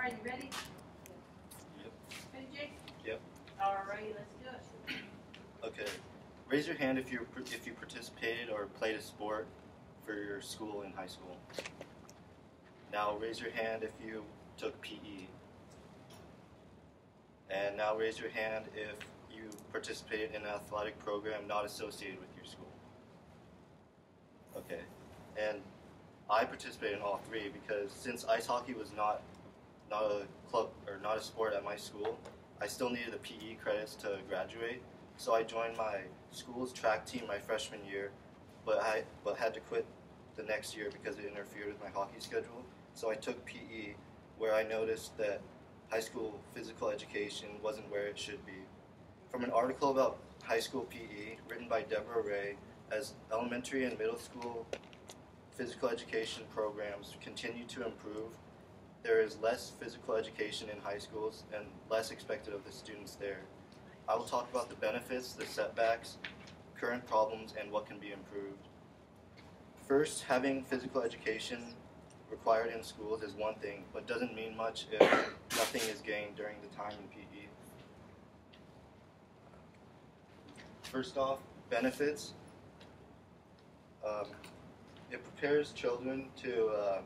Are you ready? Yep. Ready, Jake? Yep. Alrighty, let's do it. Okay. Raise your hand if you participated or played a sport for your school in high school. Now raise your hand if you took PE. And now raise your hand if you participated in an athletic program not associated with your school. Okay. And I participated in all three because since ice hockey was not a club or not a sport at my school, I still needed the PE credits to graduate. So I joined my school's track team my freshman year, but had to quit the next year because it interfered with my hockey schedule. So I took PE, where I noticed that high school physical education wasn't where it should be. From an article about high school PE written by Deborah Ray, as elementary and middle school physical education programs continue to improve, there is less physical education in high schools and less expected of the students there. I will talk about the benefits, the setbacks, current problems, and what can be improved. First, having physical education required in schools is one thing, but doesn't mean much if nothing is gained during the time in PE. First off, benefits. It prepares children to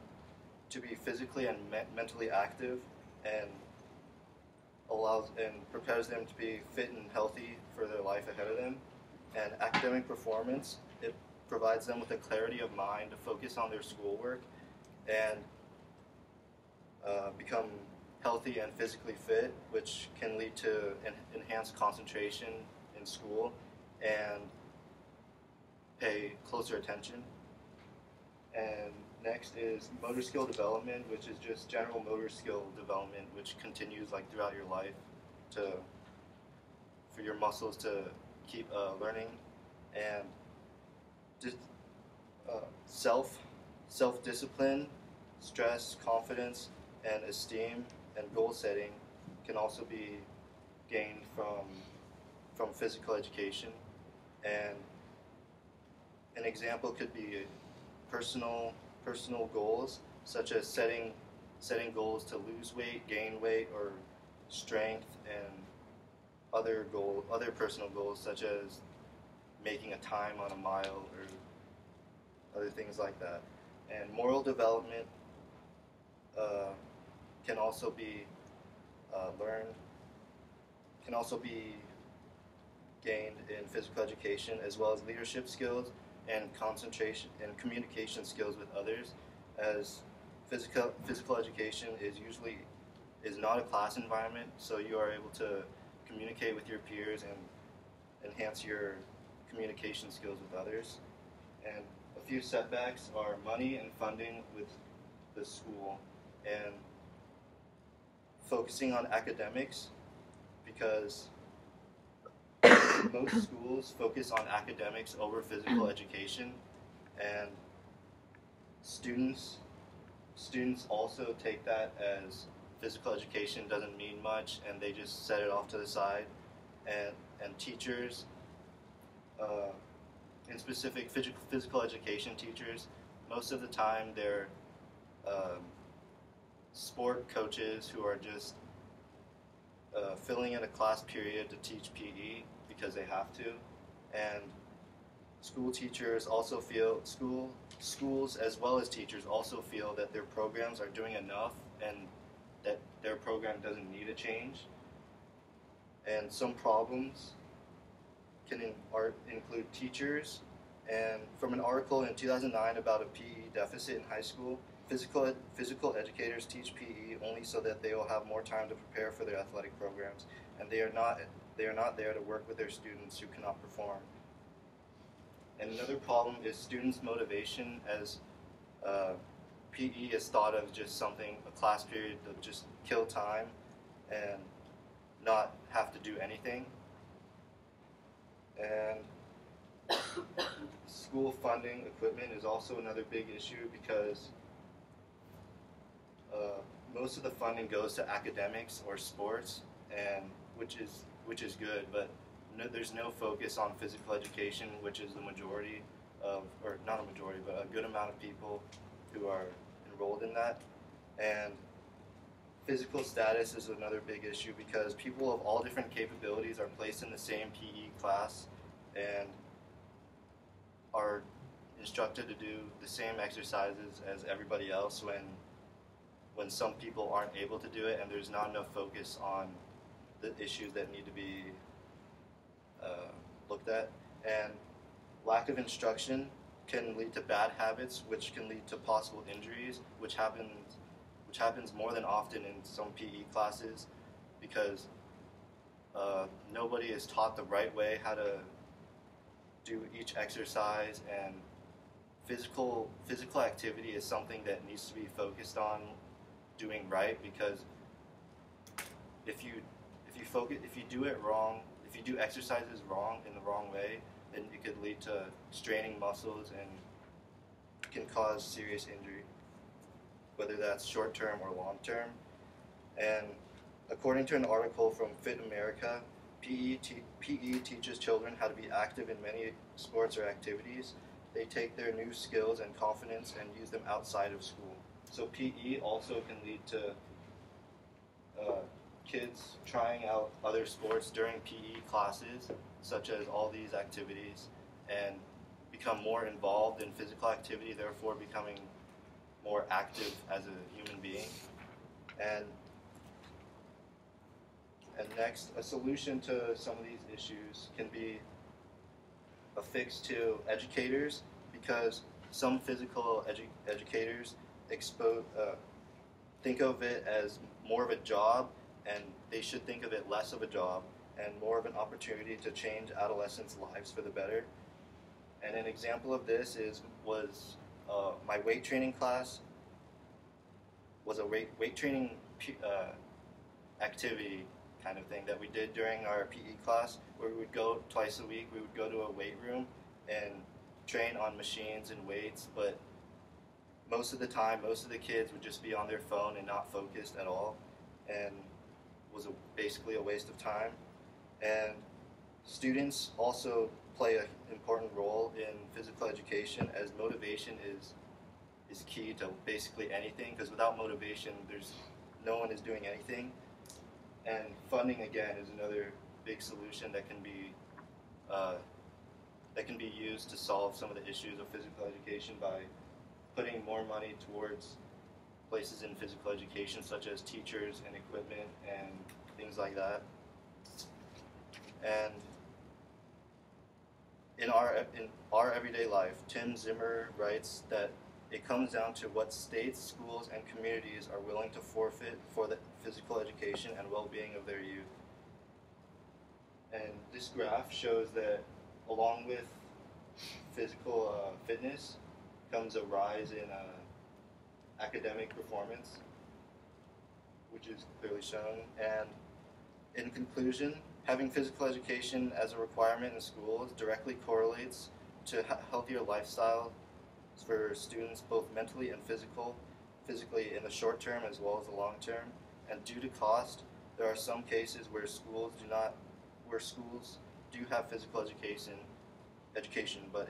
be physically and mentally active, and prepares them to be fit and healthy for their life ahead of them. And academic performance, it provides them with a clarity of mind to focus on their schoolwork and become healthy and physically fit, which can lead to enhanced concentration in school and pay closer attention. And next is motor skill development, which is just general motor skill development, which continues like throughout your life for your muscles to keep learning, and just self-discipline, stress, confidence, and esteem and goal setting can also be gained from physical education. And an example could be personal goals, such as setting goals to lose weight, gain weight, or strength, and other personal goals, such as making a time on a mile or other things like that. And moral development can also be gained in physical education, as well as leadership skills and concentration and communication skills with others, as physical education is not a class environment, so you are able to communicate with your peers and enhance your communication skills with others. And a few setbacks are money and funding with the school, and focusing on academics, because most schools focus on academics over physical education, and students also take that as physical education doesn't mean much, and they just set it off to the side. And teachers, in specific physical education teachers, most of the time they're sport coaches who are just filling in a class period to teach PE because they have to. And school teachers also feel, schools as well as teachers also feel that their programs are doing enough and that their program doesn't need a change. And some problems can include teachers. And from an article in 2009 about a PE deficit in high school, physical educators teach PE only so that they will have more time to prepare for their athletic programs, and they are not there to work with their students who cannot perform. And another problem is students' motivation, as PE is thought of just something, a class period to just kill time and not have to do anything. And school funding equipment is also another big issue, because most of the funding goes to academics or sports, and which is good, but there's no focus on physical education, which is the majority of, or not a majority, but a good amount of people who are enrolled in that. And Physical status is another big issue because people of all different capabilities are placed in the same PE class and are instructed to do the same exercises as everybody else when some people aren't able to do it and there's not enough focus on the issues that need to be looked at. And lack of instruction can lead to bad habits, which can lead to possible injuries, which happens more than often in some PE classes because nobody is taught the right way how to do each exercise, and physical activity is something that needs to be focused on doing right, because if you do it wrong, if you do exercises wrong in the wrong way, then it could lead to straining muscles and can cause serious injury, whether that's short term or long term. And according to an article from Fit America, PE teaches children how to be active in many sports or activities. They take their new skills and confidence and use them outside of school. So PE also can lead to kids trying out other sports during PE classes, such as all these activities, and become more involved in physical activity, therefore becoming more active as a human being. And next, a solution to some of these issues can be affixed to educators, because some physical educators think of it as more of a job, and they should think of it less of a job and more of an opportunity to change adolescents' lives for the better. And an example of this was my weight training class was a weight training activity kind of thing that we did during our PE class, where we would go twice a week. We would go to a weight room and train on machines and weights, but most of the time, most of the kids would just be on their phone and not focused at all, and was basically a waste of time. And students also play an important role in physical education, as motivation is key to basically anything, because without motivation, no one is doing anything. And funding, again, is another big solution that can be used to solve some of the issues of physical education by putting more money towards places in physical education, such as teachers and equipment and things like that. And in our everyday life, Tim Zimmer writes that it comes down to what states, schools, and communities are willing to forfeit for the physical education and well-being of their youth. And this graph shows that along with physical fitness comes a rise in academic performance, which is clearly shown. And in conclusion, having physical education as a requirement in schools directly correlates to healthier lifestyle for students, both mentally and physically in the short term as well as the long term. And due to cost, there are some cases where schools do have physical education, but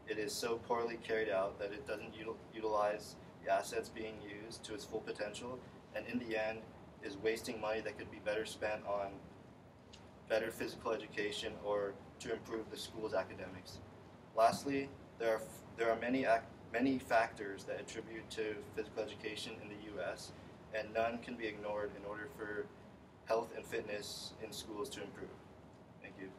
it is so poorly carried out that it doesn't utilize the assets being used to its full potential, and in the end is wasting money that could be better spent on better physical education or to improve the school's academics. Lastly, there are many factors that attribute to physical education in the U.S., and none can be ignored in order for health and fitness in schools to improve. Thank you.